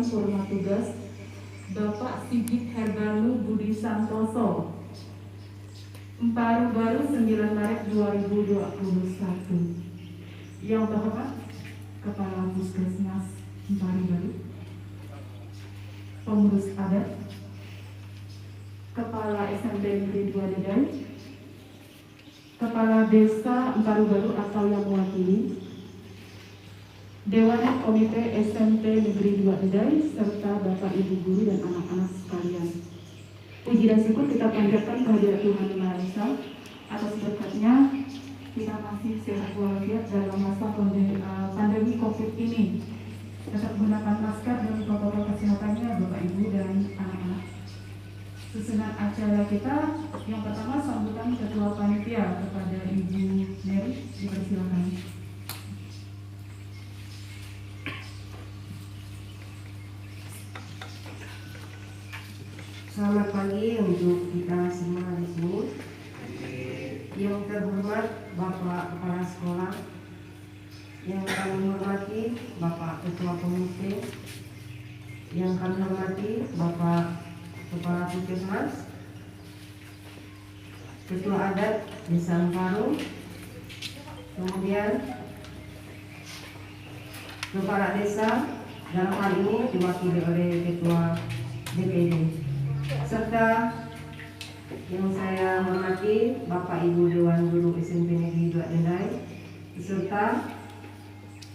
pelaksana purna tugas Bapak Sigit Herbanu Budi Santoso, Emparu Baru 9 Maret 2021. Yang terhormat Kepala Puskesmas Emparu Baru, Pengurus Adat, Kepala SMP Negeri 2 Dedai, Kepala Desa Emparu Baru atau yang mewakili, Dewan Komite SMP Negeri 2 Dedai, serta Bapak Ibu Guru dan anak-anak sekalian. Puji dan syukur kita panjatkan kehadirat Tuhan Yang Maha Esa atas berkatnya kita masih sehat walafiat dalam masa pandemi COVID ini. Tetap gunakan masker dan protokol kesehatannya Bapak Ibu dan anak-anak. Susunan acara kita yang pertama sambutan Ketua Panitia kepada Ibu Mary, dipersilakan. Selamat pagi untuk kita semua di sini. Yang terhormat Bapak Kepala Sekolah, yang kami hormati Bapak Ketua Komite, yang kami hormati Bapak Kepala Puskesmas, Ketua Adat Desa Emparu, kemudian Kepala Desa, dalam hal ini diwakili oleh Ketua DPD, serta yang saya hormati Bapak Ibu Dewan Guru SMP Negeri 2 Dedai, serta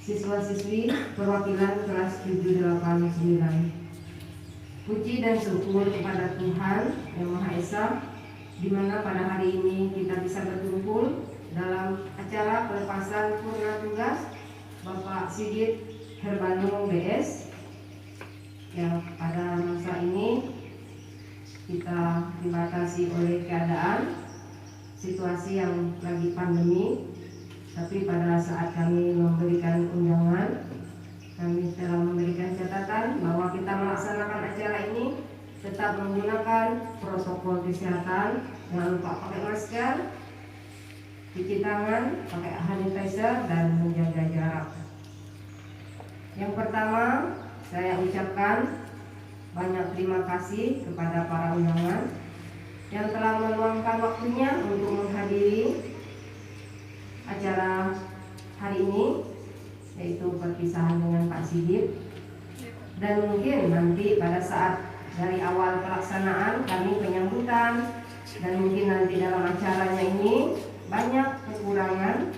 siswa-siswi perwakilan kelas 7, 8, 9. Puji dan syukur kepada Tuhan Yang Maha Esa, di mana pada hari ini kita bisa berkumpul dalam acara pelepasan purna tugas Bapak Sigit Herbanu BS. Yang pada masa ini kita dibatasi oleh keadaan situasi yang lagi pandemi, tapi pada saat kami memberikan undangan, kami telah memberikan catatan bahwa kita melaksanakan acara ini tetap menggunakan protokol kesehatan, jangan lupa pakai masker, cuci tangan, pakai hand sanitizer, dan menjaga jarak. Yang pertama, saya ucapkan banyak terima kasih kepada para undangan yang telah meluangkan waktunya untuk menghadiri acara hari ini, yaitu perpisahan dengan Pak Sigit. Dan mungkin nanti pada saat dari awal pelaksanaan kami penyambutan, dan mungkin nanti dalam acaranya ini banyak kekurangan,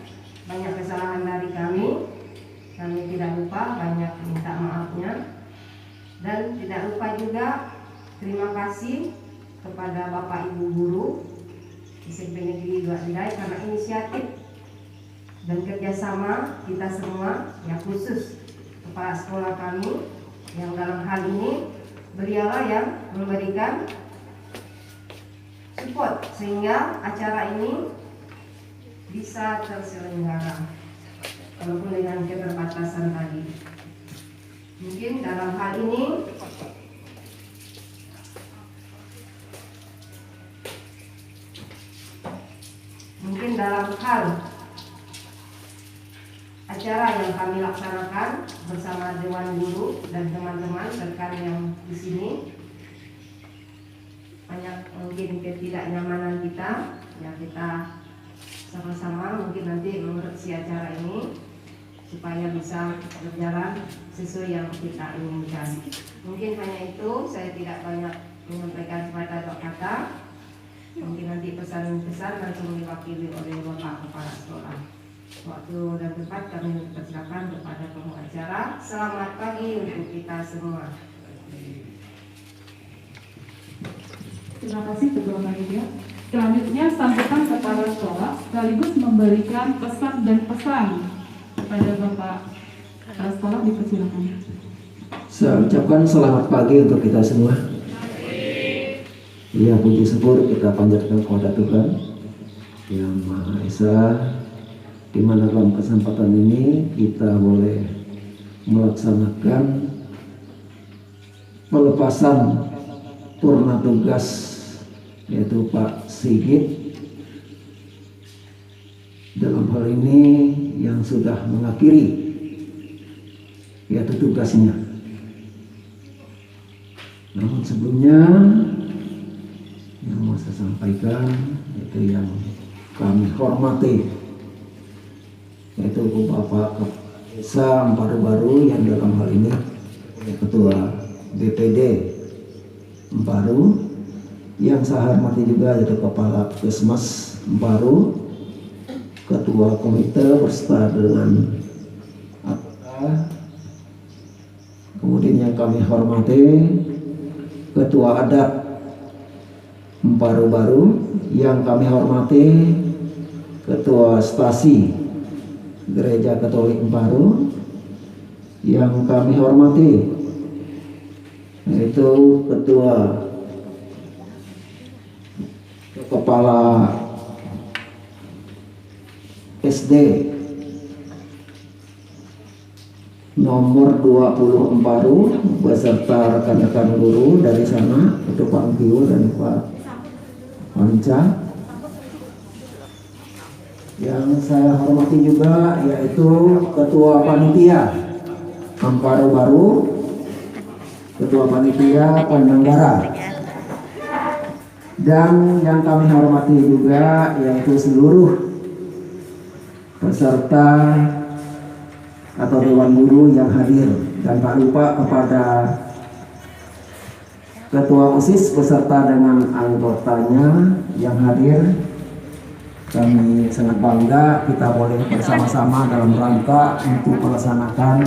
banyak kesalahan dari kami tidak lupa banyak minta maafnya. Dan tidak lupa juga terima kasih kepada Bapak Ibu Guru SMP Negeri 2 Dedai karena inisiatif dan kerjasama kita semua, ya khusus kepala sekolah kami yang dalam hal ini beliaulah yang memberikan support sehingga acara ini bisa terselenggara walaupun dengan keterbatasan tadi. Mungkin dalam hal ini dalam hal acara yang kami laksanakan bersama Dewan Guru dan teman-teman rekan yang di sini, banyak mungkin ketidaknyamanan kita, ya kita sama-sama mungkin nanti mengoreksi acara ini supaya bisa berjalan sesuai yang kita inginkan. Mungkin hanya itu, saya tidak banyak menyampaikan sepatah kata. Mungkin nanti pesan-pesan langsung diwakili oleh Bapak Kepala Sekolah. Waktu dan tempat kami persilakan kepada pengacara. Selamat pagi untuk kita semua. Terima kasih Ketua Panitia. Selanjutnya sambutan kepala sekolah sekaligus memberikan pesan dan pesan kepada Bapak Kepala Sekolah, dipersilakan. Saya ucapkan selamat pagi untuk kita semua. Ya, puji syukur kita panjatkan kepada Tuhan Yang Maha Esa, di mana dalam kesempatan ini kita boleh melaksanakan pelepasan purna tugas, yaitu Pak Sigit dalam hal ini yang sudah mengakhiri yaitu tugasnya. Namun sebelumnya yang mau saya sampaikan yaitu yang kami hormati, yaitu Bapak Desa Emparu Baru yang dalam hal ini Ketua BPD Emparu, yang saya hormati juga yaitu Kepala Puskesmas Emparu, Ketua Komite beserta dengan anggota, kemudian yang kami hormati Ketua Adat Emparu Baru, yang kami hormati Ketua Stasi Gereja Katolik Emparu, yang kami hormati yaitu Kepala SD nomor 20 Emparu beserta rekan-rekan guru dari sana, itu Pak Gio dan Pak Panca. Yang saya hormati juga yaitu Ketua Panitia Emparu Baru, Ketua Panitia Penyelenggara, dan yang kami hormati juga yaitu seluruh peserta atau Dewan Guru yang hadir, dan tak lupa kepada Ketua OSIS beserta dengan anggotanya yang hadir. Kami sangat bangga kita boleh bersama-sama dalam rangka untuk melaksanakan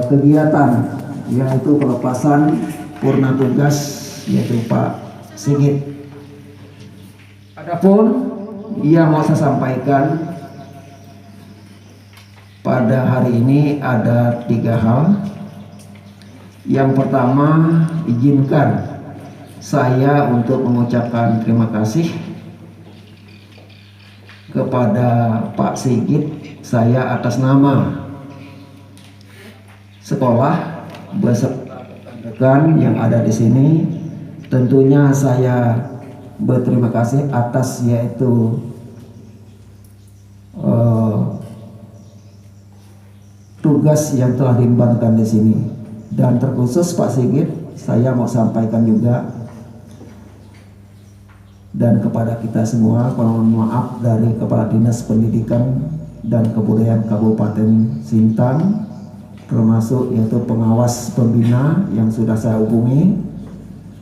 kegiatan yaitu pelepasan purna tugas yaitu Pak Sigit. Adapun yang mau saya sampaikan pada hari ini ada 3 hal. Yang pertama, izinkan saya untuk mengucapkan terima kasih kepada Pak Sigit, saya atas nama sekolah beserta rekan yang ada di sini. Tentunya saya berterima kasih atas yaitu tugas yang telah diembankan di sini. Dan terkhusus Pak Sigit, saya mau sampaikan juga dan kepada kita semua mohon maaf dari Kepala Dinas Pendidikan dan Kebudayaan Kabupaten Sintang, termasuk yaitu pengawas pembina yang sudah saya hubungi.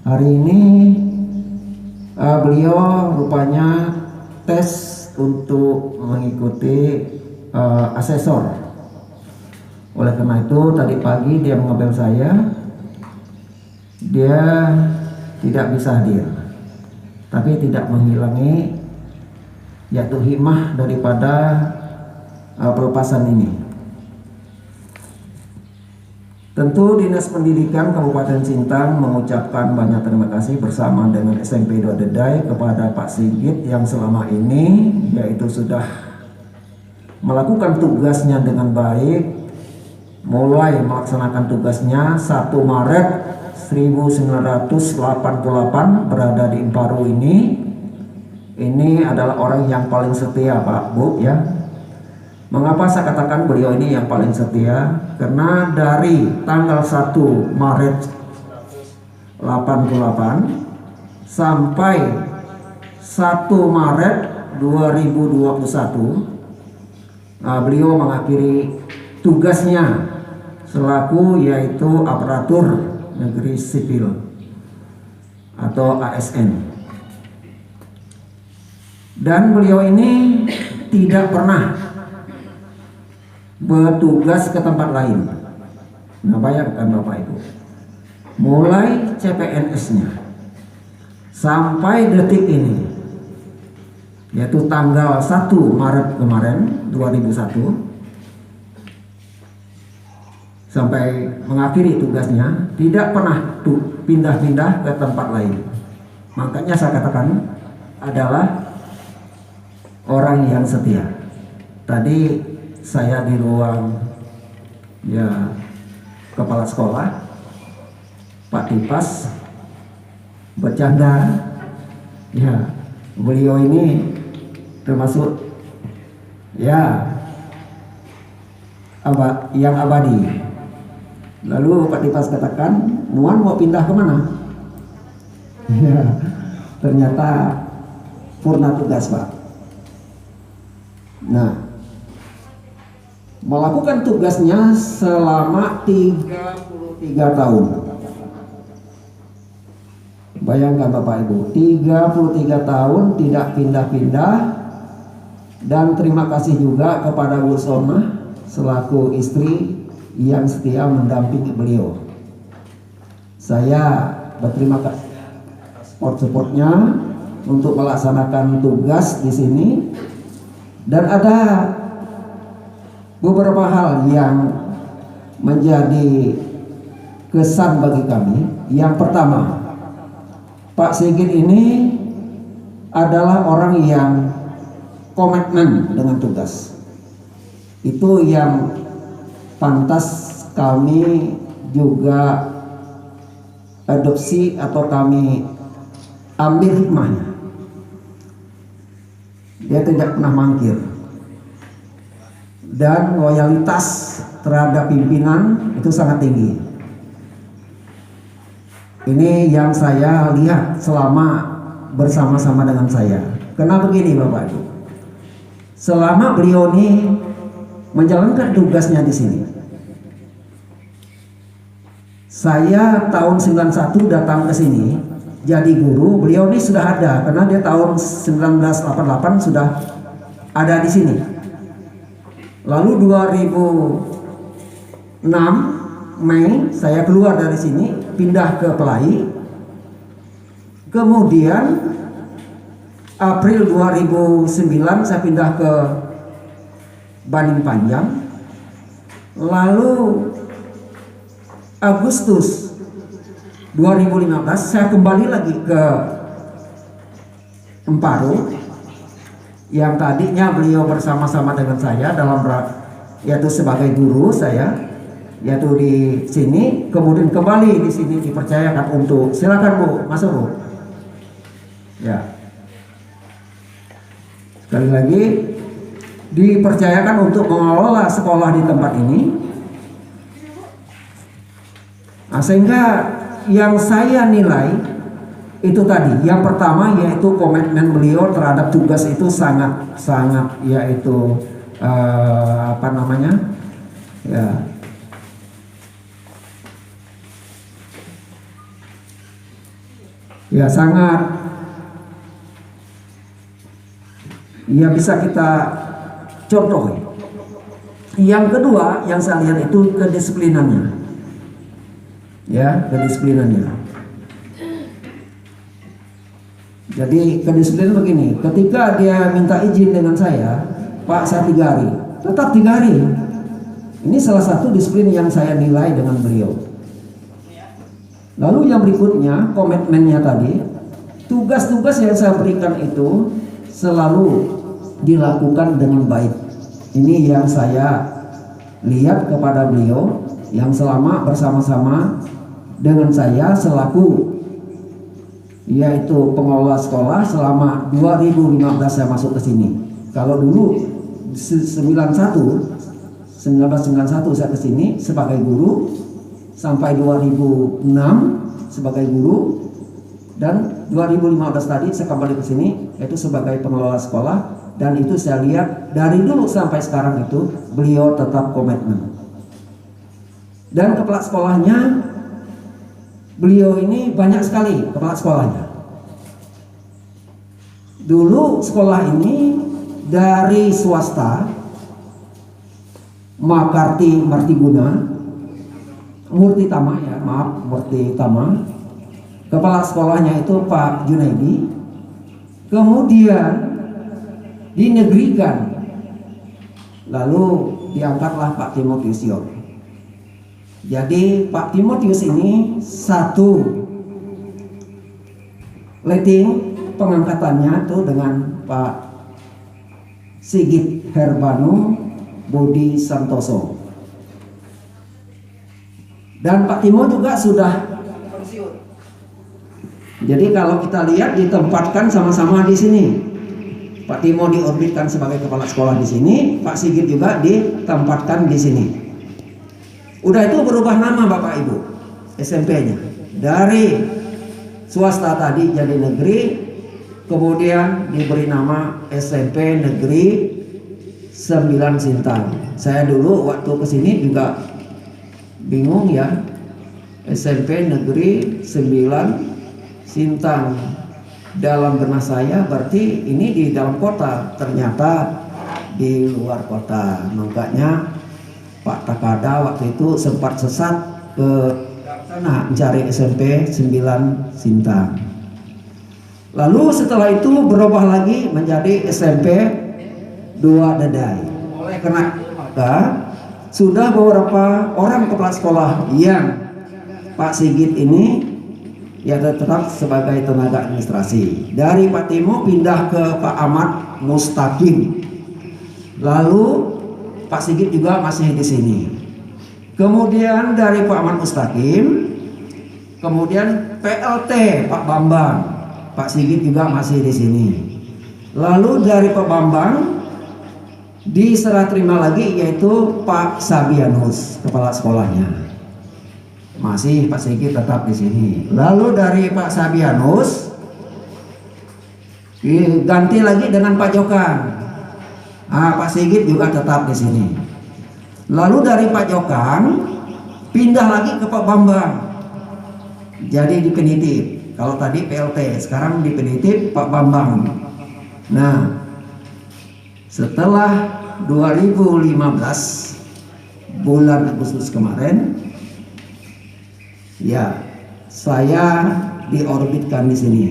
Hari ini beliau rupanya tes untuk mengikuti asesor. Oleh karena itu tadi pagi dia mengabar saya, dia tidak bisa hadir, tapi tidak menghilangi yaitu hikmah daripada pelepasan ini. Tentu Dinas Pendidikan Kabupaten Sintang mengucapkan banyak terima kasih bersama dengan SMP 2 Dedai kepada Pak Sigit yang selama ini yaitu sudah melakukan tugasnya dengan baik, mulai melaksanakan tugasnya 1 Maret 1988 berada di Emparu ini. Ini adalah orang yang paling setia Pak Bu ya. Mengapa saya katakan beliau ini yang paling setia? Karena dari tanggal 1 Maret 88 sampai 1 Maret 2021 beliau mengakhiri tugasnya selaku yaitu aparatur negeri sipil atau ASN. Dan beliau ini tidak pernah bertugas ke tempat lain. Nah bayangkan Bapak Ibu, mulai CPNS-nya sampai detik ini, yaitu tanggal 1 Maret kemarin 2001 sampai mengakhiri tugasnya, tidak pernah pindah-pindah ke tempat lain. Makanya saya katakan adalah orang yang setia. Tadi saya di ruang ya kepala sekolah, Pak Tipas bercanda ya, beliau ini termasuk ya yang abadi. Lalu Pak Dipas katakan, Nuan mau pindah kemana? Ya, ternyata purna tugas, Pak. Nah, melakukan tugasnya selama 33 tahun. Bayangkan Bapak Ibu, 33 tahun tidak pindah-pindah. Dan terima kasih juga kepada Bu Sona selaku istri yang setia mendampingi beliau. Saya berterima kasih support-supportnya untuk melaksanakan tugas di sini. Dan ada beberapa hal yang menjadi kesan bagi kami. Yang pertama, Pak Sigit ini adalah orang yang komitmen dengan tugas. Itu yang pantas kami juga adopsi atau kami ambil hikmahnya. Dia tidak pernah mangkir. Dan loyalitas terhadap pimpinan itu sangat tinggi. Ini yang saya lihat selama bersama-sama dengan saya. Kenapa begini Bapak Ibu? Selama beliau ini menjalankan tugasnya di sini, saya tahun 91 datang ke sini jadi guru. Beliau ini sudah ada karena dia tahun 1988 sudah ada di sini. Lalu 2006 Mei saya keluar dari sini pindah ke Pelai. Kemudian April 2009 saya pindah ke Baning Panjang. Lalu Agustus 2015 saya kembali lagi ke Emparo, yang tadinya beliau bersama-sama dengan saya dalam yaitu sebagai guru saya, yaitu di sini. Kemudian kembali di sini dipercayakan untuk, silakan Bu, masuk Bu. Ya. Sekali lagi dipercayakan untuk mengelola sekolah di tempat ini. Nah, sehingga yang saya nilai itu tadi, yang pertama yaitu komitmen beliau terhadap tugas itu sangat yaitu apa namanya ya sangat ya bisa kita contoh. Yang kedua yang saya lihat itu kedisiplinannya, ya, kedisiplinannya. Jadi kedisiplinan begini, ketika dia minta izin dengan saya, Pak saya 3 hari, tetap 3 hari. Ini salah satu disiplin yang saya nilai dengan beliau. Lalu yang berikutnya komitmennya tadi, tugas-tugas yang saya berikan itu selalu dilakukan dengan baik. Ini yang saya lihat kepada beliau yang selama bersama-sama dengan saya selaku yaitu pengelola sekolah selama 2015 saya masuk ke sini. Kalau dulu 1991 saya ke sini sebagai guru sampai 2006 sebagai guru, dan 2015 tadi saya kembali ke sini yaitu sebagai pengelola sekolah. Dan itu saya lihat dari dulu sampai sekarang itu beliau tetap komitmen. Dan kepala sekolahnya, beliau ini banyak sekali kepala sekolahnya. Dulu sekolah ini dari swasta, Makarti Martiguna, Murti Tama ya, maaf Murti Tama. Kepala sekolahnya itu Pak Junaidi. Kemudian dinegrikan, lalu diangkatlah Pak Timotius York. Jadi Pak Timotius ini satu letting pengangkatannya tuh dengan Pak Sigit Herbanu Budi Santoso. Dan Pak Timo juga sudah pensiun. Jadi kalau kita lihat ditempatkan sama-sama di sini. Pak Timo diorbitkan sebagai kepala sekolah di sini, Pak Sigit juga ditempatkan di sini. Udah itu berubah nama Bapak Ibu SMP-nya. Dari swasta tadi jadi negeri, kemudian diberi nama SMP Negeri 9 Sintang. Saya dulu waktu kesini juga bingung ya, SMP Negeri 9 Sintang. Dalam benak saya berarti ini di dalam kota, ternyata di luar kota. Makanya Pak Takada waktu itu sempat sesat ke sana mencari SMP 9 Sintang. Lalu setelah itu berubah lagi menjadi SMP 2 Dedai. Oleh karena itu maka sudah beberapa orang kepala sekolah yang Pak Sigit ini ya tetap sebagai tenaga administrasi. Dari Pak Timo pindah ke Pak Ahmad Mustaqim. Lalu Pak Sigit juga masih di sini. Kemudian dari Pak Ahmad Mustaqim, kemudian PLT Pak Bambang, Pak Sigit juga masih di sini. Lalu dari Pak Bambang diserah terima lagi yaitu Pak Sabianus, kepala sekolahnya. Masih Pak Sigit tetap di sini. Lalu dari Pak Sabianus ganti lagi dengan Pak Jokang. Pak Sigit juga tetap di sini. Lalu dari Pak Jokang pindah lagi ke Pak Bambang. Jadi dipenitif. Kalau tadi PLT, sekarang dipenitif Pak Bambang. Nah, setelah 2015 bulan Agustus kemarin, ya, saya diorbitkan di sini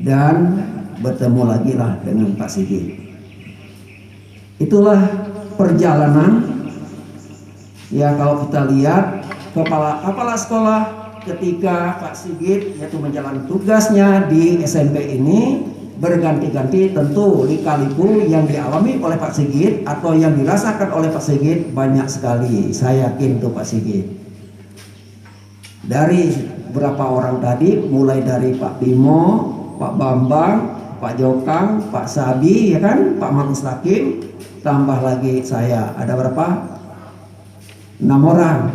dan bertemu lagi lah dengan Pak Sigit. Itulah perjalanan. Ya, kalau kita lihat kepala sekolah ketika Pak Sigit yaitu menjalani tugasnya di SMP ini berganti-ganti, tentu lika-liku yang dialami oleh Pak Sigit atau yang dirasakan oleh Pak Sigit banyak sekali. Saya yakin tuh Pak Sigit. Dari berapa orang tadi, mulai dari Pak Timo, Pak Bambang, Pak Jokang, Pak Sabi, ya kan, Pak Mustaqim, tambah lagi saya, ada berapa? 6 orang.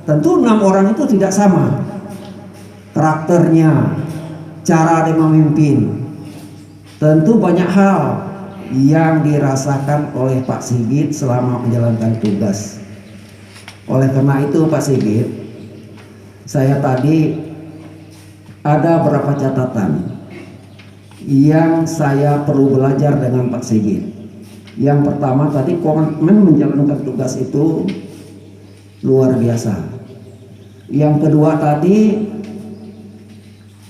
Tentu 6 orang itu tidak sama karakternya, cara dia memimpin. Tentu banyak hal yang dirasakan oleh Pak Sigit selama menjalankan tugas. Oleh karena itu Pak Sigit, saya tadi ada beberapa catatan yang saya perlu belajar dengan Pak Sigit. Yang pertama tadi, komitmen menjalankan tugas itu luar biasa. Yang kedua tadi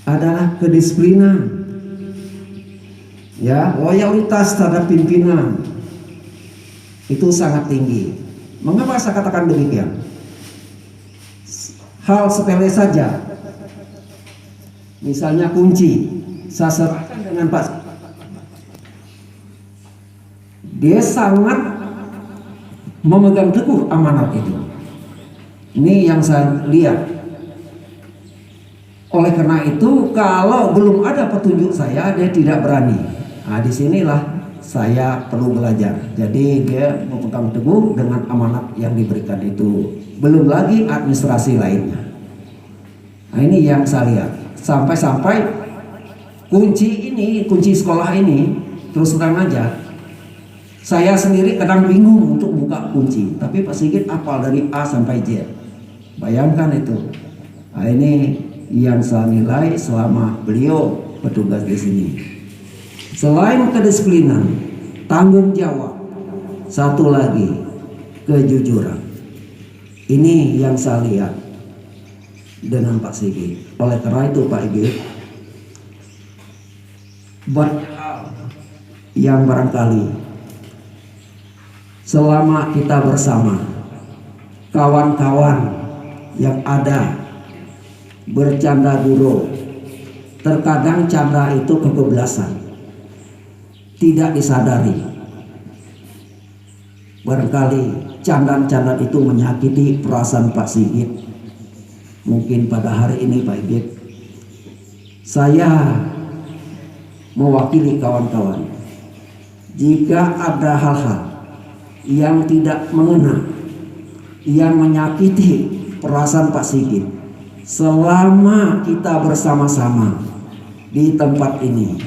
adalah kedisiplinan, ya, loyalitas terhadap pimpinan itu sangat tinggi. Mengapa saya katakan demikian? Hal sepele saja, misalnya kunci, saya serahkan dengan Pak. Dia sangat memegang teguh amanat itu. Ini yang saya lihat. Oleh karena itu, kalau belum ada petunjuk saya, dia tidak berani. Nah, disinilah saya perlu belajar. Jadi dia memegang teguh dengan amanat yang diberikan itu. Belum lagi administrasi lainnya. Nah, ini yang saya lihat. Sampai-sampai kunci sekolah ini, terus terang aja, saya sendiri kadang bingung untuk buka kunci. Tapi Pak Sigit hafal dari A sampai Z. Bayangkan itu. Nah, ini yang saya nilai selama beliau bertugas di sini. Selain kedisiplinan, tanggung jawab, satu lagi kejujuran. Ini yang saya lihat dengan Pak Sigit. Oleh karena itu Pak Sigit, banyak hal yang barangkali selama kita bersama kawan-kawan yang ada bercanda guru, terkadang canda itu kebablasan, tidak disadari. Barangkali candaan-candaan itu menyakiti perasaan Pak Sigit. Mungkin pada hari ini Pak Sigit, saya mewakili kawan-kawan, jika ada hal-hal yang tidak mengena yang menyakiti perasaan Pak Sigit. Selama kita bersama-sama di tempat ini,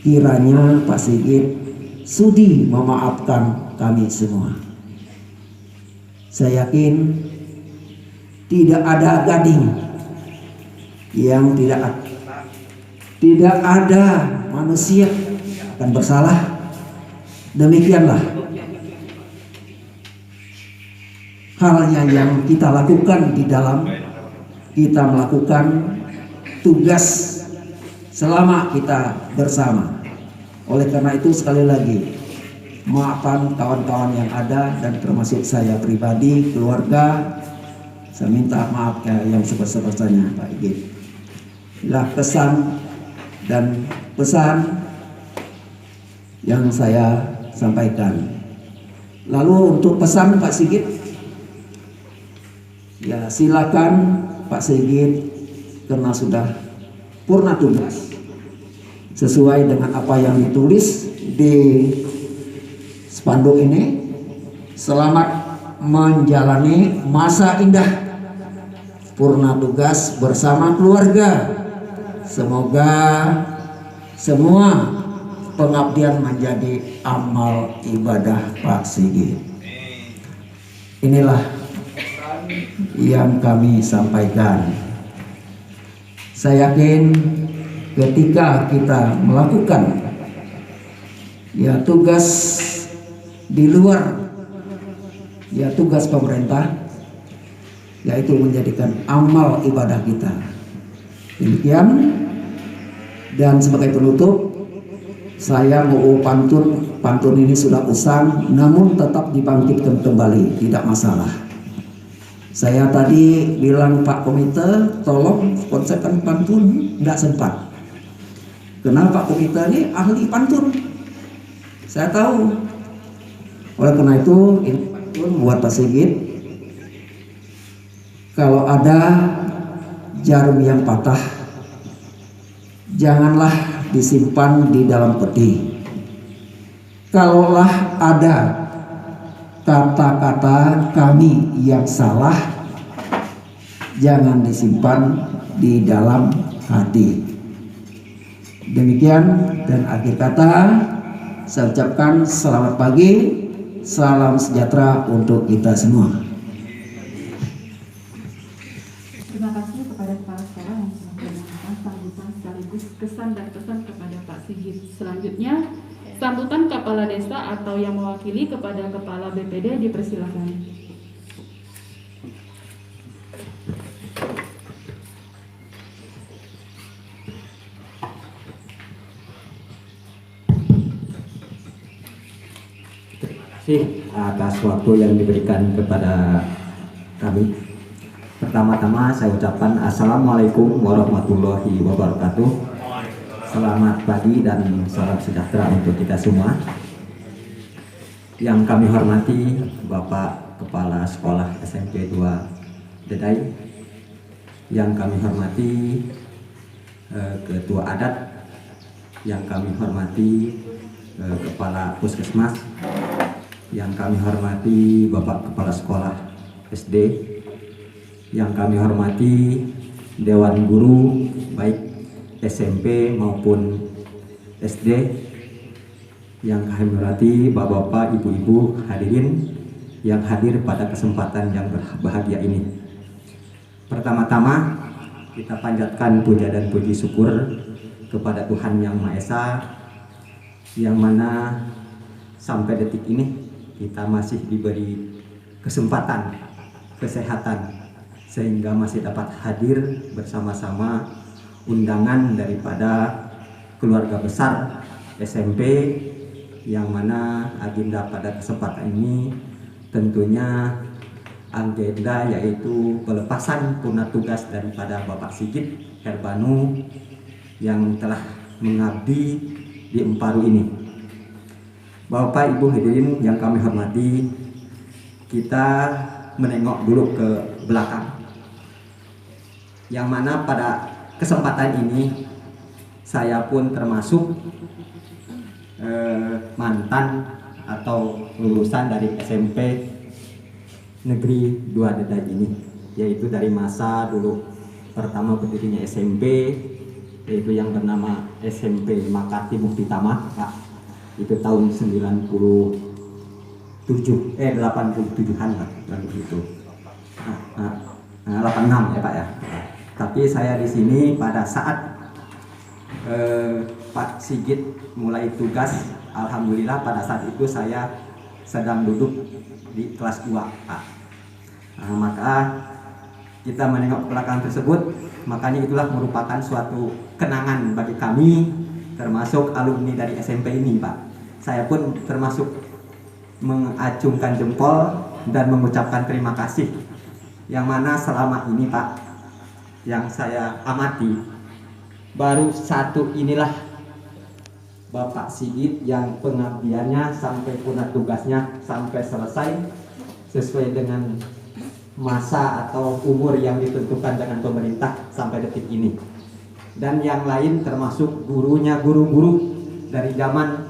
kiranya Pak Sigit sudi memaafkan kami semua. Saya yakin tidak ada gading yang tidak ada manusia akan bersalah. Demikianlah halnya yang kita lakukan di dalam kita melakukan tugas selama kita bersama. Oleh karena itu sekali lagi maafkan kawan-kawan yang ada dan termasuk saya pribadi, keluarga. Saya minta maaf yang sebesar-besarnya Pak Igit. Inilah kesan dan pesan yang saya sampaikan. Lalu untuk pesan Pak Sigit, ya silakan Pak Sigit, karena sudah purna tugas sesuai dengan apa yang ditulis di spanduk ini. Selamat menjalani masa indah purna tugas bersama keluarga. Semoga semua pengabdian menjadi amal ibadah Pak Sigit. Inilah yang kami sampaikan. Saya yakin ketika kita melakukan ya tugas di luar ya tugas pemerintah, yaitu menjadikan amal ibadah kita. Demikian, dan sebagai penutup saya mau pantun ini sudah usang namun tetap dibangkitkan kembali, tidak masalah. Saya tadi bilang Pak Komite tolong konsepkan pantun, tidak sempat. Kenapa Pak Komite ini ahli pantun? Saya tahu. Oleh karena itu ini pantun buat Pak Sigit. Kalau ada jarum yang patah, janganlah disimpan di dalam peti. Kalaulah ada kata-kata kami yang salah, jangan disimpan di dalam hati. Demikian, dan akhir kata saya ucapkan selamat pagi, salam sejahtera untuk kita semua. Terima kasih kepada kepala sekolah yang telah menyampaikan sambutan sekaligus kesan dan pesan kepada Pak Sigit. Selanjutnya, sambutan kepala desa atau yang mewakili kepada kepala BPD dipersilakan. Terima kasih atas waktu yang diberikan kepada kami. Pertama-tama saya ucapkan Assalamualaikum warahmatullahi wabarakatuh. Selamat pagi dan salam sejahtera untuk kita semua. Yang kami hormati Bapak Kepala Sekolah SMP 2 Dedai, yang kami hormati Ketua Adat, yang kami hormati Kepala Puskesmas, yang kami hormati Bapak Kepala Sekolah SD, yang kami hormati Dewan Guru baik SMP maupun SD, yang kami hormati Bapak-bapak, Ibu-ibu hadirin yang hadir pada kesempatan yang berbahagia ini. Pertama-tama kita panjatkan puja dan puji syukur kepada Tuhan Yang Maha Esa, yang mana sampai detik ini kita masih diberi kesempatan, kesehatan, sehingga masih dapat hadir bersama-sama undangan daripada keluarga besar SMP, yang mana agenda pada kesempatan ini tentunya agenda yaitu pelepasan purna tugas daripada Bapak Sigit Herbanu yang telah mengabdi di Emparu ini. Bapak Ibu hadirin yang kami hormati, kita menengok dulu ke belakang, yang mana pada kesempatan ini saya pun termasuk mantan atau lulusan dari SMP Negeri 2 Dedai ini, yaitu dari masa dulu pertama berdirinya SMP, yaitu yang bernama SMP Makati Muktitama, Pak. Itu tahun 87-an Pak, begitu. 86 ya Pak ya. Tapi saya di sini pada saat Pak Sigit mulai tugas, alhamdulillah pada saat itu saya sedang duduk di kelas 2 Pak. Maka kita menengok ke belakang tersebut, makanya itulah merupakan suatu kenangan bagi kami, termasuk alumni dari SMP ini Pak. Saya pun termasuk mengacungkan jempol dan mengucapkan terima kasih, yang mana selama ini Pak, yang saya amati, baru satu inilah Bapak Sigit yang pengabdiannya sampai punah tugasnya sampai selesai sesuai dengan masa atau umur yang ditentukan dengan pemerintah sampai detik ini. Dan yang lain termasuk gurunya, guru-guru dari zaman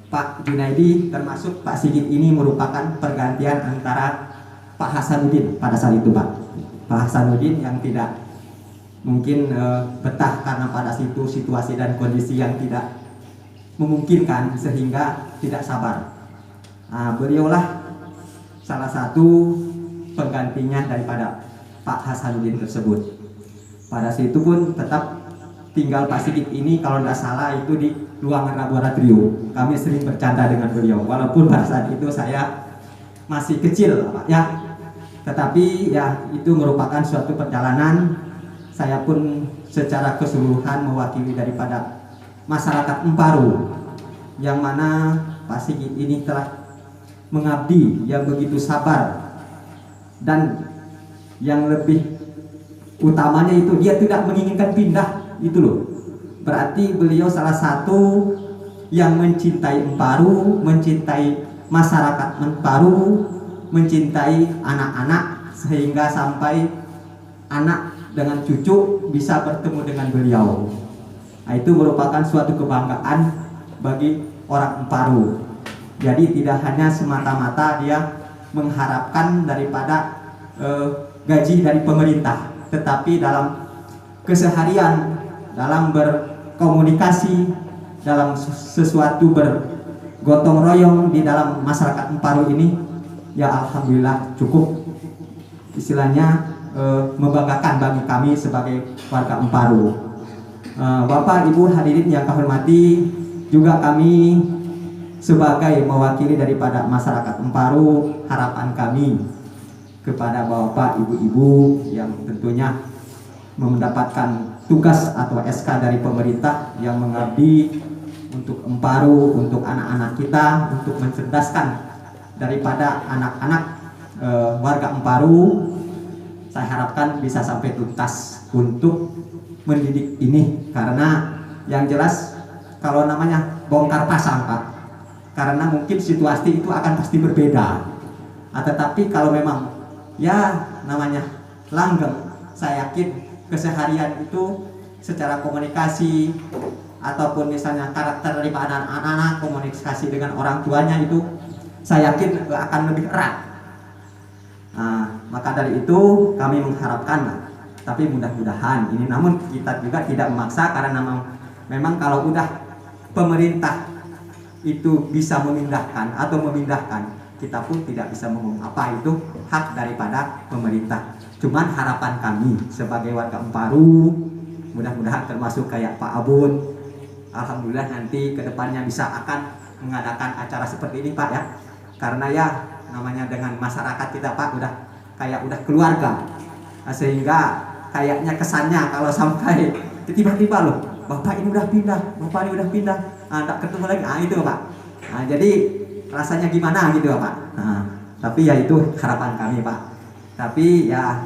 Pak Junaidi, termasuk Pak Sigit ini merupakan pergantian antara Pak Hasanuddin pada saat itu Pak. Pak Hasanuddin yang tidak mungkin betah karena pada situ situasi dan kondisi yang tidak memungkinkan sehingga tidak sabar. Beliaulah salah satu penggantinya daripada Pak Hasanuddin tersebut. Pada situ pun tetap tinggal Pak Sigit ini, kalau tidak salah itu di ruangan laboratorium. Kami sering bercanda dengan beliau, walaupun pada saat itu saya masih kecil Pak ya. Tetapi ya itu merupakan suatu perjalanan. Saya pun secara keseluruhan mewakili daripada masyarakat Emparu, yang mana Pak Sigit ini telah mengabdi yang begitu sabar, dan yang lebih utamanya itu dia tidak menginginkan pindah, itu loh. Berarti beliau salah satu yang mencintai Emparu, mencintai masyarakat Emparu, mencintai anak-anak, sehingga sampai anak dengan cucu bisa bertemu dengan beliau. Itu merupakan suatu kebanggaan bagi orang Emparu. Jadi tidak hanya semata-mata dia mengharapkan daripada gaji dari pemerintah, tetapi dalam keseharian, dalam berkomunikasi, dalam sesuatu bergotong royong di dalam masyarakat Emparu ini, ya alhamdulillah cukup istilahnya membanggakan bagi kami sebagai warga Emparu. Bapak Ibu hadirin yang kami hormati, juga kami sebagai mewakili daripada masyarakat Emparu, harapan kami kepada Bapak Ibu-ibu yang tentunya mendapatkan tugas atau SK dari pemerintah yang mengabdi untuk Emparu, untuk anak-anak kita, untuk mencerdaskan daripada anak-anak warga Emparu. Saya harapkan bisa sampai tuntas untuk mendidik ini, karena yang jelas kalau namanya bongkar pasang Pak, karena mungkin situasi itu akan pasti berbeda. Tetapi kalau memang ya namanya langgeng, saya yakin keseharian itu secara komunikasi ataupun misalnya karakter dari anak-anak, komunikasi dengan orang tuanya itu saya yakin akan lebih erat. Maka dari itu kami mengharapkan, tapi mudah-mudahan ini, namun kita juga tidak memaksa, karena memang kalau udah pemerintah itu bisa memindahkan atau memindahkan, kita pun tidak bisa ngomong apa, itu hak daripada pemerintah. Cuman harapan kami sebagai warga Emparu, mudah-mudahan termasuk kayak Pak Abun, alhamdulillah nanti kedepannya bisa akan mengadakan acara seperti ini Pak ya, karena ya namanya dengan masyarakat kita Pak udah keluarga, sehingga kayaknya kesannya kalau sampai tiba-tiba loh Bapak ini udah pindah, Bapak ini udah pindah, tak ketemu lagi, itu Pak. Jadi rasanya gimana gitu Pak. Tapi ya itu harapan kami Pak. Tapi ya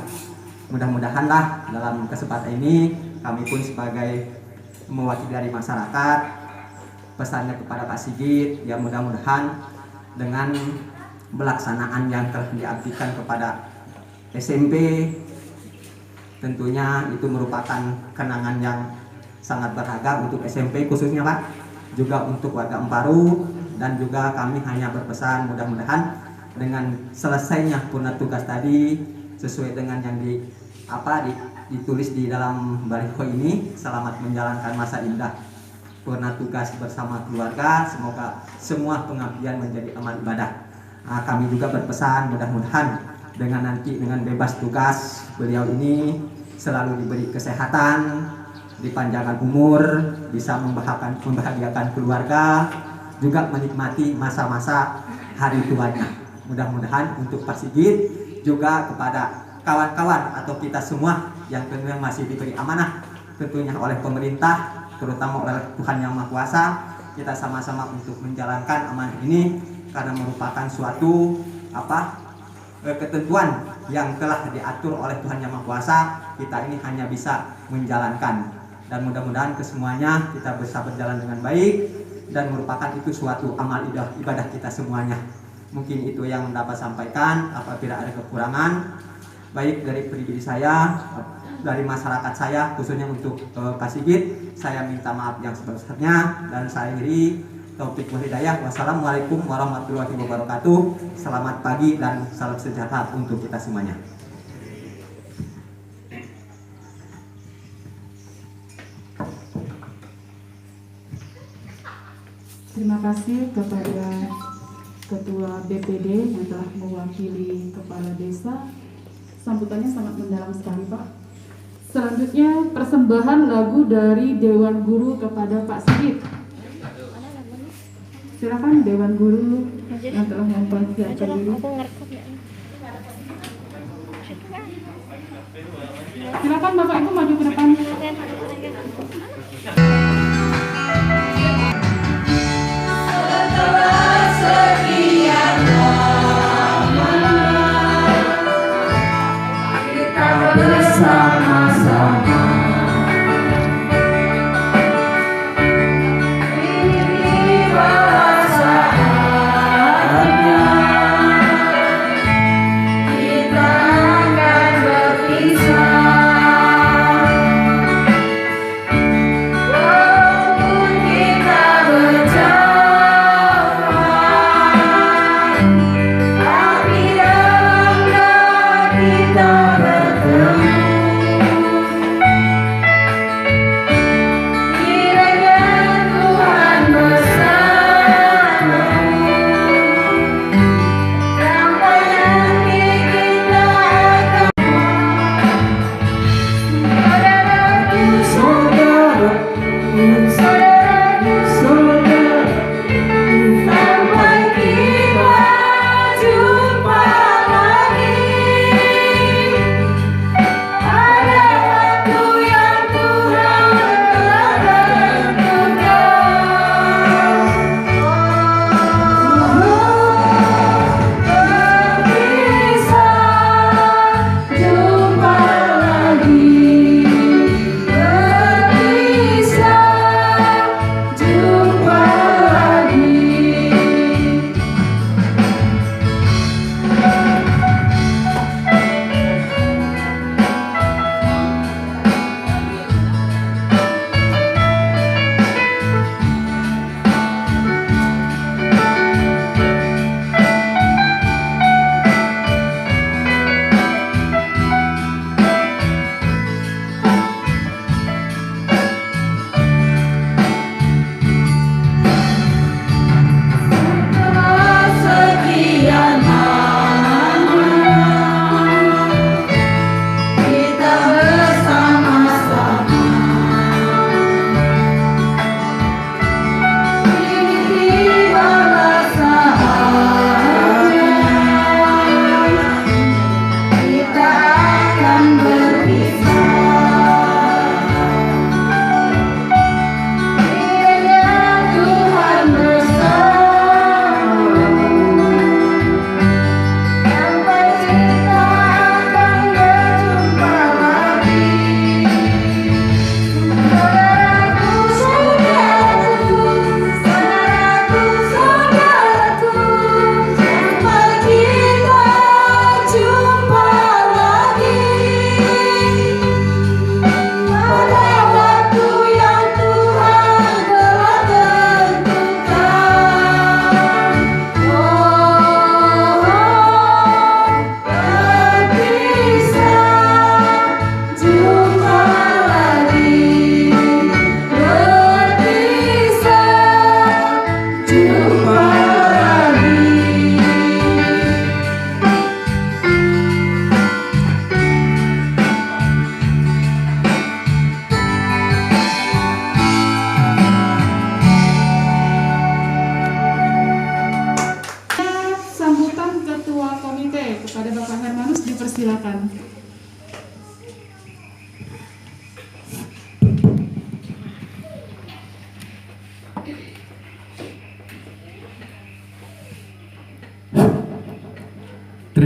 mudah-mudahan lah dalam kesempatan ini kami pun sebagai mewakili dari masyarakat, pesannya kepada Pak Sigit, ya mudah-mudahan dengan pelaksanaan yang telah diabdikan kepada SMP, tentunya itu merupakan kenangan yang sangat berharga untuk SMP khususnya Pak, juga untuk warga Emparu, dan juga kami hanya berpesan mudah-mudahan dengan selesainya purna tugas tadi sesuai dengan yang ditulis di dalam baliho ini. Selamat menjalankan masa indah purna tugas bersama keluarga. Semoga semua pengabdian menjadi amal ibadah. Kami juga berpesan mudah-mudahan dengan bebas tugas beliau ini selalu diberi kesehatan, dipanjangkan umur, bisa membahagiakan keluarga, juga menikmati masa-masa hari tuanya. Mudah-mudahan untuk Pak Sigit juga kepada kawan-kawan atau kita semua yang tentunya masih diberi amanah tentunya oleh pemerintah, terutama oleh Tuhan Yang Maha Kuasa, kita sama-sama untuk menjalankan amanah ini karena merupakan suatu ketentuan yang telah diatur oleh Tuhan Yang Maha Kuasa. Kita ini hanya bisa menjalankan, dan mudah-mudahan kesemuanya kita bisa berjalan dengan baik dan merupakan itu suatu amal ibadah kita semuanya. Mungkin itu yang dapat sampaikan. Apabila ada kekurangan baik dari pribadi saya, dari masyarakat saya, khususnya untuk Pak Sigit, saya minta maaf yang sebesar-besarnya, dan saya akhiri taufik wal hidayah. Wassalamualaikum warahmatullahi wabarakatuh. Selamat pagi dan salam sejahtera untuk kita semuanya. Terima kasih kepada Ketua BPD yang telah mewakili Kepala Desa. Sambutannya sangat mendalam sekali, Pak. Selanjutnya persembahan lagu dari Dewan Guru kepada Pak Sigit. Silakan Dewan Guru yang telah mempersiapkan diri. Silakan Bapak Ibu maju ke depan. Bersama-sama ini saatnya kita akan berpisah, walaupun kita berjauhan, tapi dalam doa kita bertemu.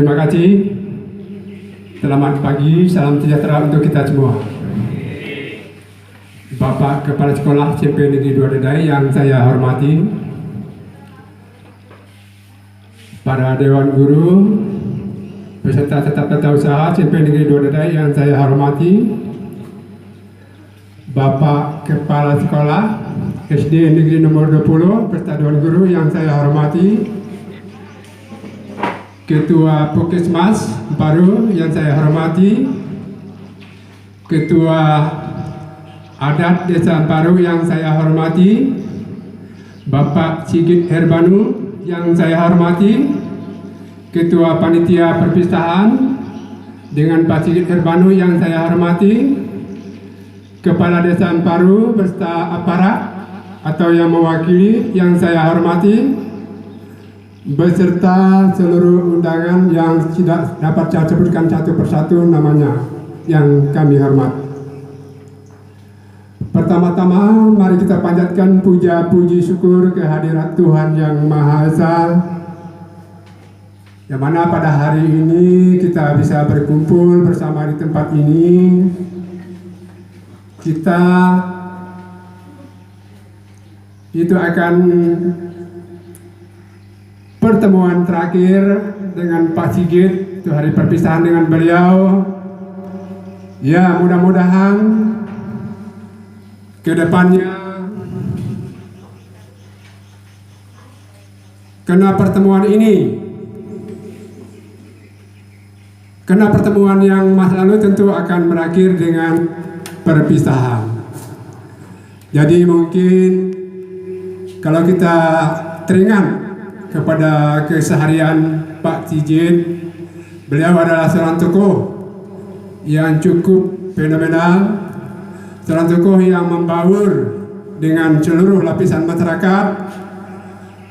Terima kasih. Selamat pagi, salam sejahtera untuk kita semua. Bapak Kepala Sekolah SMP Negeri 2 Dedai yang saya hormati, para Dewan Guru, beserta tata usaha SMP Negeri 2 Dedai yang saya hormati, Bapak Kepala Sekolah SD Negeri nomor 20 beserta Dewan Guru yang saya hormati, Ketua Puskesmas Emparu yang saya hormati, Ketua Adat Desa Emparu yang saya hormati, Bapak Sigit Herbanu yang saya hormati, Ketua Panitia Perpisahan dengan Pak Sigit Herbanu yang saya hormati, Kepala Desa Emparu beserta aparat atau yang mewakili yang saya hormati, beserta seluruh undangan yang tidak dapat saya sebutkan satu persatu namanya yang kami hormat. Pertama-tama mari kita panjatkan puja puji syukur kehadirat Tuhan Yang Maha Esa, yang mana pada hari ini kita bisa berkumpul bersama di tempat ini. Kita itu akan pertemuan terakhir dengan Pak Sigit, itu hari perpisahan dengan beliau. Ya, mudah-mudahan ke depannya karena pertemuan yang masa lalu tentu akan berakhir dengan perpisahan. Jadi mungkin kalau kita teringat kepada keseharian Pak Sigit, beliau adalah seorang tokoh yang cukup fenomenal, seorang tokoh yang membaur dengan seluruh lapisan masyarakat.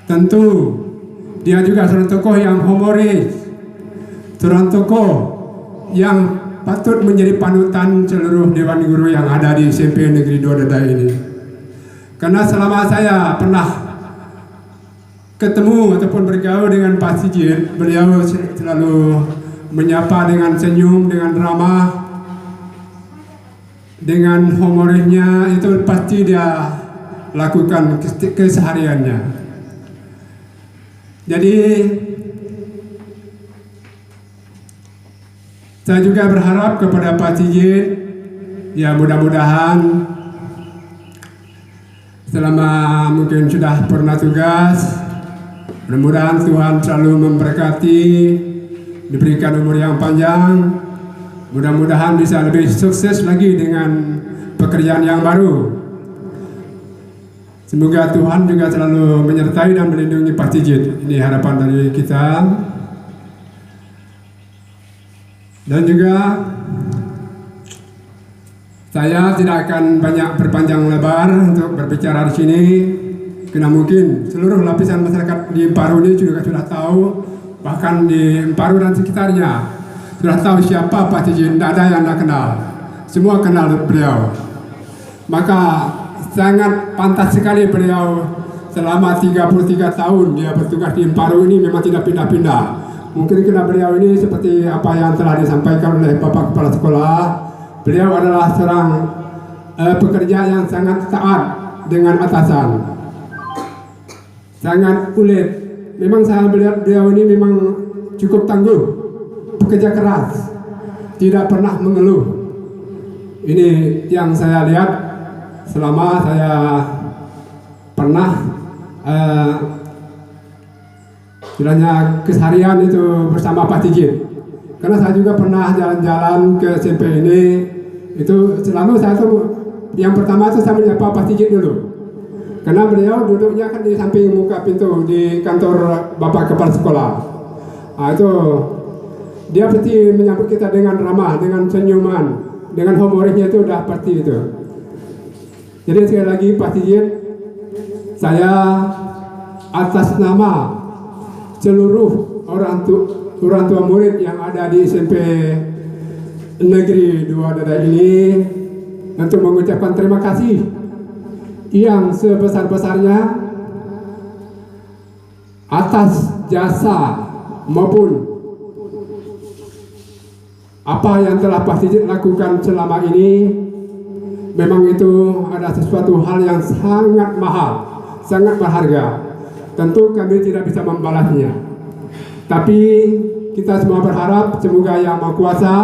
Tentu dia juga seorang tokoh yang humoris, seorang tokoh yang patut menjadi panutan seluruh Dewan Guru yang ada di SMP Negeri 2 Dedai ini. Karena selama saya pernah ketemu ataupun bergaul dengan Pak Sigit, beliau selalu menyapa dengan senyum, dengan ramah, dengan humorisnya. Itu pasti dia lakukan kesehariannya. Jadi saya juga berharap kepada Pak Sigit, ya mudah-mudahan selama mungkin sudah pernah tugas, mudah-mudahan Tuhan selalu memberkati, diberikan umur yang panjang, mudah-mudahan bisa lebih sukses lagi dengan pekerjaan yang baru. Semoga Tuhan juga selalu menyertai dan melindungi Pak Sigit. Ini harapan dari kita. Dan juga saya tidak akan banyak berpanjang lebar untuk berbicara di sini. Karena mungkin seluruh lapisan masyarakat di Emparu ini juga sudah tahu, bahkan di Emparu dan sekitarnya sudah tahu siapa Pak Sigit. Tidak ada yang tidak kenal, semua kenal beliau. Maka sangat pantas sekali beliau selama 33 tahun dia bertugas di Emparu ini memang tidak pindah-pindah. Mungkin karena beliau ini seperti apa yang telah disampaikan oleh Bapak Kepala Sekolah, beliau adalah seorang pekerja yang sangat taat dengan atasan, sangat ulet. Memang saya melihat beliau ini memang cukup tangguh, bekerja keras, tidak pernah mengeluh. Ini yang saya lihat selama saya pernah istilahnya keseharian itu bersama Pak Sigit. Karena saya juga pernah jalan-jalan ke SMP ini, itu selalu saya tuh yang pertama itu saya menyapa Pak Sigit dulu. Karena beliau duduknya kan di samping muka pintu di kantor Bapak Kepala Sekolah. Nah, itu dia pasti menyambut kita dengan ramah, dengan senyuman, dengan humorisnya itu udah pasti itu. Jadi sekali lagi Pak Sigit, saya atas nama seluruh orang tua murid yang ada di SMP Negeri 2 Dedai ini untuk mengucapkan terima kasih yang sebesar-besarnya atas jasa maupun apa yang telah Pak Sigit lakukan selama ini memang itu ada sesuatu hal yang sangat mahal, sangat berharga. Tentu kami tidak bisa membalasnya. Tapi kita semua berharap semoga Yang Maha Kuasa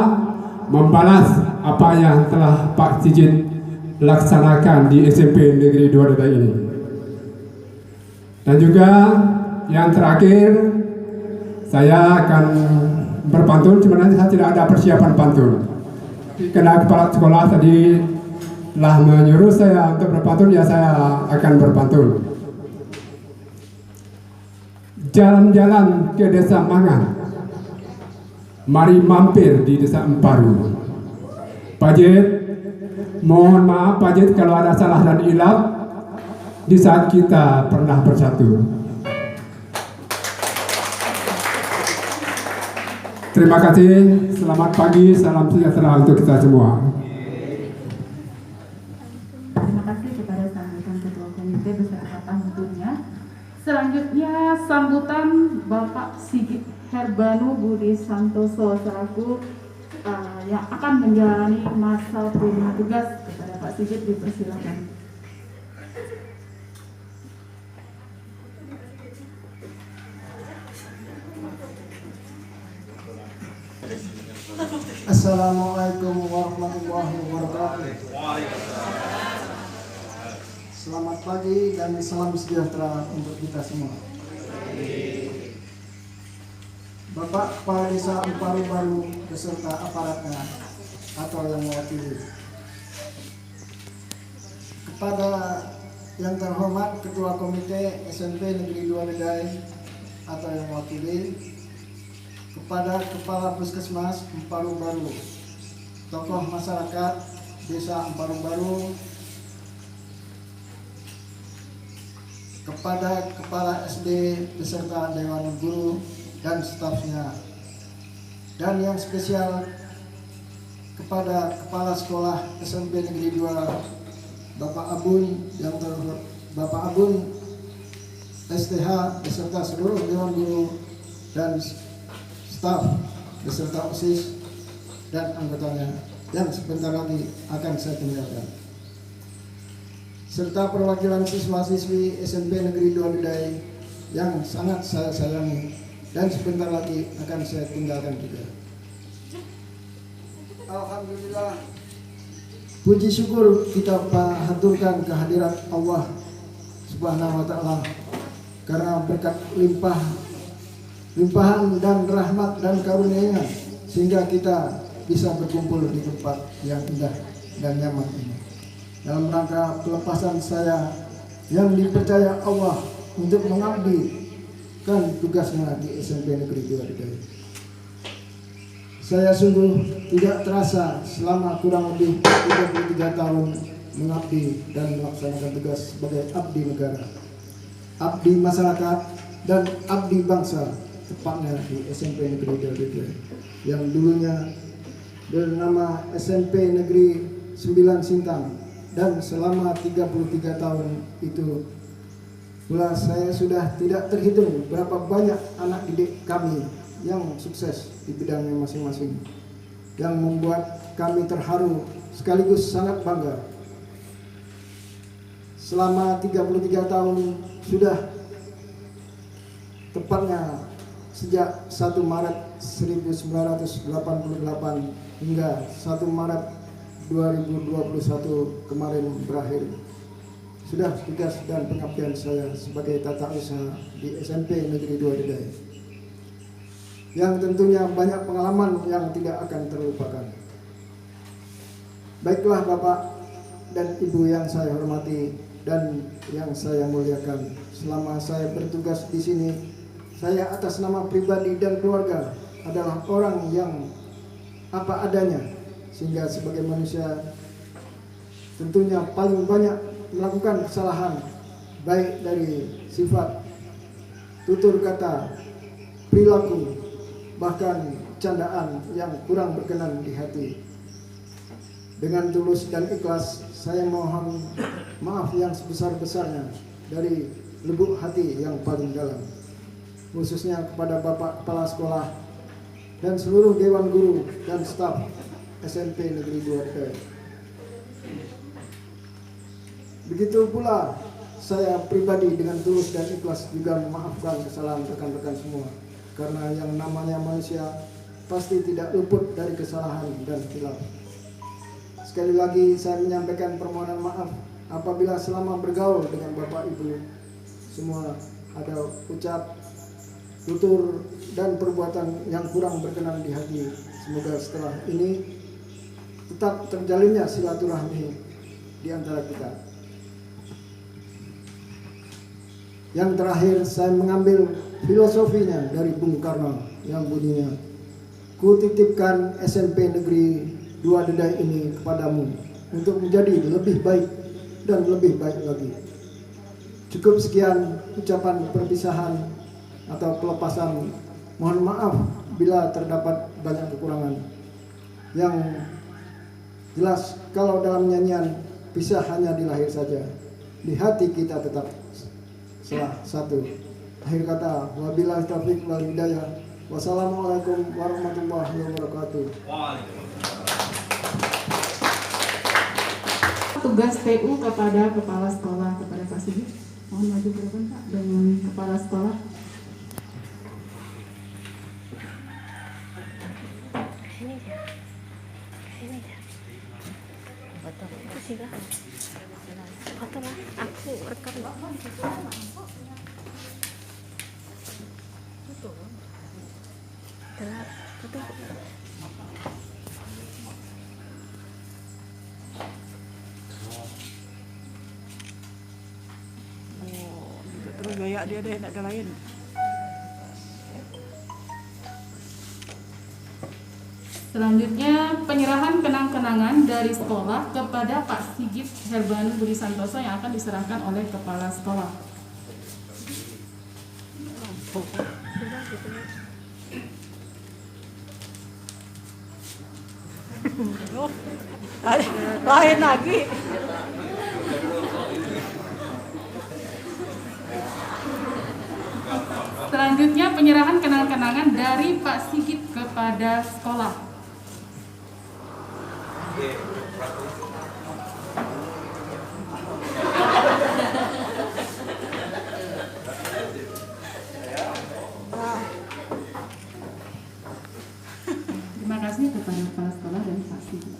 membalas apa yang telah Pak Sigit laksanakan di SMP Negeri 2 Dedai ini. Dan juga yang terakhir, saya akan berpantun. Sebenarnya saya tidak ada persiapan pantun. Karena kepala sekolah tadi telah menyuruh saya untuk berpantun, ya saya akan berpantun. Jalan-jalan ke Desa Mangan, mari mampir di Desa Emparu. Pak Jit, mohon maaf Pak Jit kalau ada salah dan hilaf di saat kita pernah bersatu. Terima kasih, selamat pagi, salam sejahtera untuk kita semua. Terima kasih kepada sambutan Ketua Komite beserta pantunnya. Selanjutnya sambutan Bapak Sigit Herbanu Budi Santoso selaku yang akan menjalani masa pembina tugas. Kepada Pak Sigit dipersilakan. Assalamualaikum warahmatullahi wabarakatuh. Selamat pagi dan salam sejahtera untuk kita semua. Bapak Kepala Desa Emparu Baru beserta aparatnya atau yang mewakili. Kepada yang terhormat Ketua Komite SMP Negeri 2 Dedai atau yang mewakili, kepada Kepala Puskesmas Emparu Baru, tokoh masyarakat Desa Emparu Baru, kepada Kepala SD beserta Dewan Guru dan stafnya, dan yang spesial kepada Kepala Sekolah SMP Negeri 2 Bapak Abun, yang terhormat Bapak Abun STH beserta seluruh Dewan Guru dan staf beserta OSIS dan anggotanya yang sebentar lagi akan saya tinggalkan, serta perwakilan siswa-siswi SMP Negeri 2 Dedai yang sangat saya sayangi dan sebentar lagi akan saya tinggalkan juga. Alhamdulillah, puji syukur kita haturkan kehadirat Allah Subhanahu wa Ta'ala karena berkat limpahan dan rahmat dan karunia-Nya sehingga kita bisa berkumpul di tempat yang indah dan nyaman ini. Dalam rangka pelepasan saya yang dipercaya Allah untuk mengabdikan tugasnya di SMP Negeri 2 Dedai. Saya sungguh tidak terasa selama kurang lebih 33 tahun mengabdi dan melaksanakan tugas sebagai abdi negara, abdi masyarakat, dan abdi bangsa, tepatnya di SMP Negeri 2 Dedai yang dulunya bernama SMP Negeri 9 Sintang, dan selama 33 tahun itu pula saya sudah tidak terhitung berapa banyak anak didik kami yang sukses di bidangnya masing-masing, yang membuat kami terharu sekaligus sangat bangga. Selama 33 tahun sudah, tepatnya sejak 1 Maret 1988 hingga 1 Maret 2021 kemarin berakhir, sudah tugas dan pengabdian saya sebagai tata usaha di SMP Negeri 2 Dedai, yang tentunya banyak pengalaman yang tidak akan terlupakan. Baiklah Bapak dan Ibu yang saya hormati dan yang saya muliakan, selama saya bertugas di sini, saya atas nama pribadi dan keluarga adalah orang yang apa adanya, sehingga sebagai manusia tentunya paling banyak melakukan kesalahan, baik dari sifat, tutur kata, perilaku, bahkan candaan yang kurang berkenan di hati. Dengan tulus dan ikhlas saya mohon maaf yang sebesar-besarnya dari lubuk hati yang paling dalam, khususnya kepada Bapak Kepala Sekolah dan seluruh Dewan Guru dan staf SMP Negeri 2 Dedai. Begitu pula saya pribadi dengan tulus dan ikhlas juga memaafkan kesalahan rekan-rekan semua, karena yang namanya manusia pasti tidak luput dari kesalahan dan khilaf. Sekali lagi saya menyampaikan permohonan maaf apabila selama bergaul dengan Bapak Ibu semua ada ucap, tutur, dan perbuatan yang kurang berkenan di hati. Semoga setelah ini tetap terjalinnya silaturahmi di antara kita. Yang terakhir saya mengambil filosofinya dari Bung Karno yang bunyinya, ku titipkan SMP Negeri 2 Dedai ini kepadamu untuk menjadi lebih baik dan lebih baik lagi. Cukup sekian ucapan perpisahan atau pelepasan. Mohon maaf bila terdapat banyak kekurangan. Yang jelas kalau dalam nyanyian pisah hanya di lahir saja, di hati kita tetap salah satu. Akhir kata, wabillahi taufiq wal hidayah. Wassalamualaikum warahmatullahi wabarakatuh. Tugas PU kepada kepala sekolah, kepada Pak Sigit. Mohon maju ke depan Pak dengan kepala sekolah. Foto lah, aku rekam. Telat, foto. Terus gaya dia deh, tak ada lain. Selanjutnya penyerahan kenang-kenangan dari sekolah kepada Pak Sigit Herbanu Budi Santoso yang akan diserahkan oleh kepala sekolah. Oh, lain lagi. Selanjutnya penyerahan kenang-kenangan dari Pak Sigit kepada sekolah. Terima kasih kepada kepala sekolah dan Pak Sigit.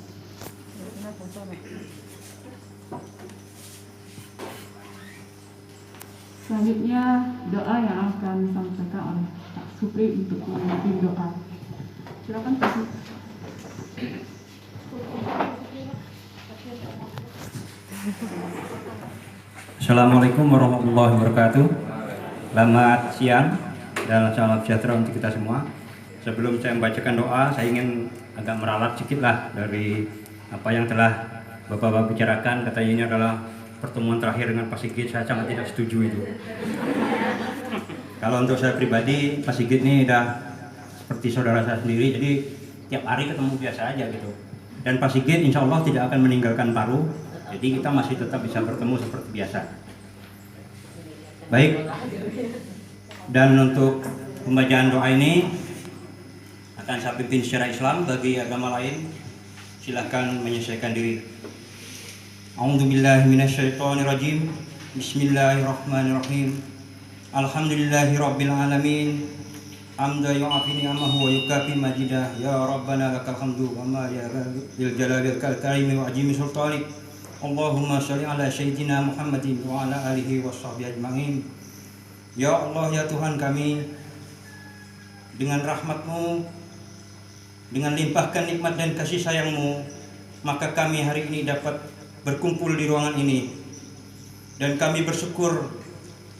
Selanjutnya doa yang akan disampaikan oleh Pak Supri untuk memimpin doa. Silakan Pak Supri. Assalamualaikum warahmatullahi wabarakatuh. Selamat siang dan salam sejahtera untuk kita semua. Sebelum saya membacakan doa, saya ingin agak meralat sedikit lah dari apa yang telah Bapak-Bapak bicarakan. Katanya ini adalah pertemuan terakhir dengan Pak Sigit. Saya sangat tidak setuju itu. Kalau untuk saya pribadi, Pak Sigit ini udah seperti saudara saya sendiri, jadi tiap hari ketemu biasa aja gitu. Dan Pak Sigit insya Allah tidak akan meninggalkan Palu, jadi kita masih tetap bisa bertemu seperti biasa. Baik, dan untuk pembacaan doa ini akan saya pimpin secara Islam. Bagi agama lain silahkan menyesuaikan diri. A'udzubillahi minasyaitonirrajim. Bismillahirrahmanirrahim. Alhamdulillahirabbil alamin. Hamda yu'afi ni'amahu wa yukafi majidah. Ya Rabbana lakal hamdu wa ma ya bil jalalil karimi wa ajimi sultanik. Allahumma sholli ala sayyidina Muhammadin wa ala alihi washabbihi ajma'in. Ya Allah, ya Tuhan kami, dengan rahmat-Mu, dengan limpahkan nikmat dan kasih sayang-Mu, maka kami hari ini dapat berkumpul di ruangan ini. Dan kami bersyukur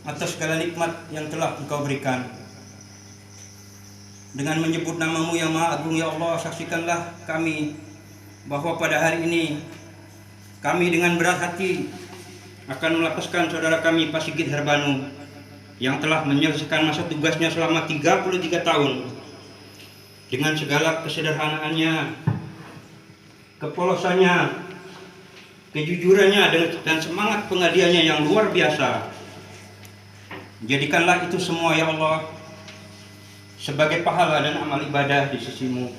atas segala nikmat yang telah Engkau berikan. Dengan menyebut nama-Mu yang Maha Agung, ya Allah, saksikanlah kami bahwa pada hari ini kami dengan berat hati akan melepaskan saudara kami Pak Sigit Herbanu yang telah menyelesaikan masa tugasnya selama 33 tahun dengan segala kesederhanaannya, kepolosannya, kejujurannya dan semangat pengabdiannya yang luar biasa. Jadikanlah itu semua ya Allah sebagai pahala dan amal ibadah di sisimu.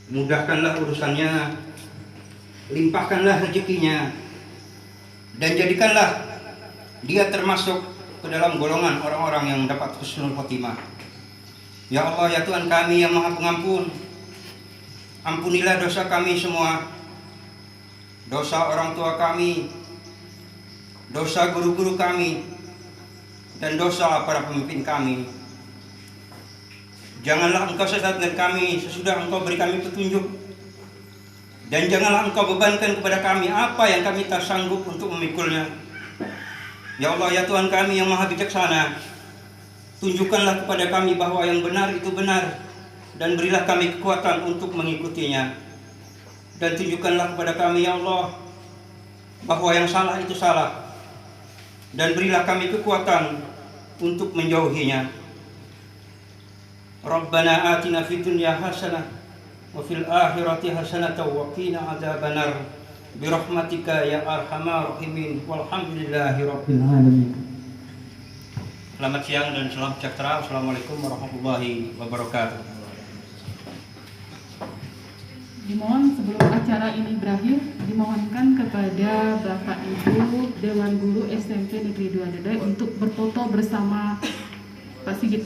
Mudahkanlah urusannya, limpahkanlah rezekinya, dan jadikanlah dia termasuk ke dalam golongan orang-orang yang mendapat husnul khotimah. Ya Allah, ya Tuhan kami yang Maha Pengampun, ampunilah dosa kami semua, dosa orang tua kami, dosa guru-guru kami, dan dosa para pemimpin kami. Janganlah Engkau sesatkan kami sesudah Engkau beri kami petunjuk, dan janganlah Engkau bebankan kepada kami apa yang kami tak sanggup untuk memikulnya. Ya Allah, ya Tuhan kami yang Maha Bijaksana, tunjukkanlah kepada kami bahwa yang benar itu benar, dan berilah kami kekuatan untuk mengikutinya. Dan tunjukkanlah kepada kami, ya Allah, bahwa yang salah itu salah, dan berilah kami kekuatan untuk menjauhinya. Rabbana atina fid dunya hasanah wa fil akhirati hasanah wa qina adzabannar birahmatika ya arhamar rahimin walhamdulillahi rabbil alamin. Selamat siang dan salam sejahtera. Assalamualaikum warahmatullahi wabarakatuh. Dimohon sebelum acara ini berakhir, dimohonkan kepada Bapak Ibu Dewan Guru SMP Negeri 2 Dedai untuk berfoto bersama Pak Sigit.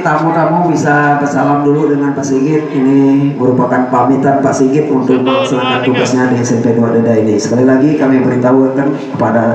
Tamu-tamu bisa bersalam dulu dengan Pak Sigit. Ini merupakan pamitan Pak Sigit untuk melaksanakan tugasnya di SMP 2 Dedai ini. Sekali lagi kami beritahukan kepada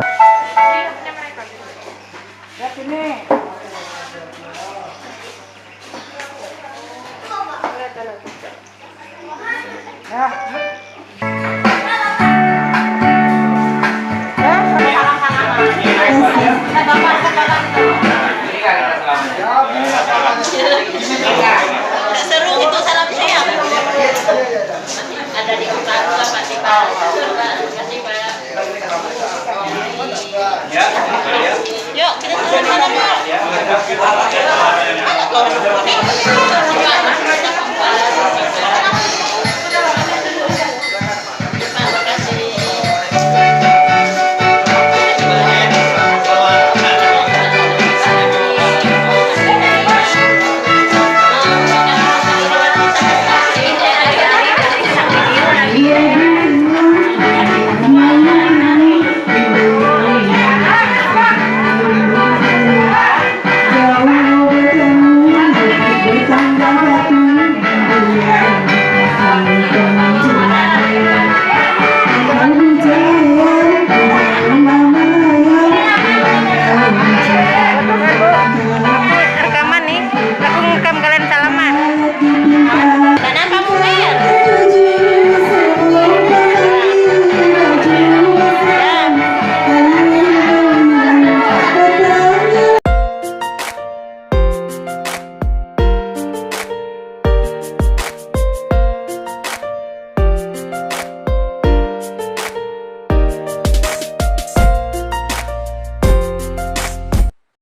seru itu salam siang. Ada di utara Pak Tipa. Kasih Pak. Ya. Yuk kita salam yuk.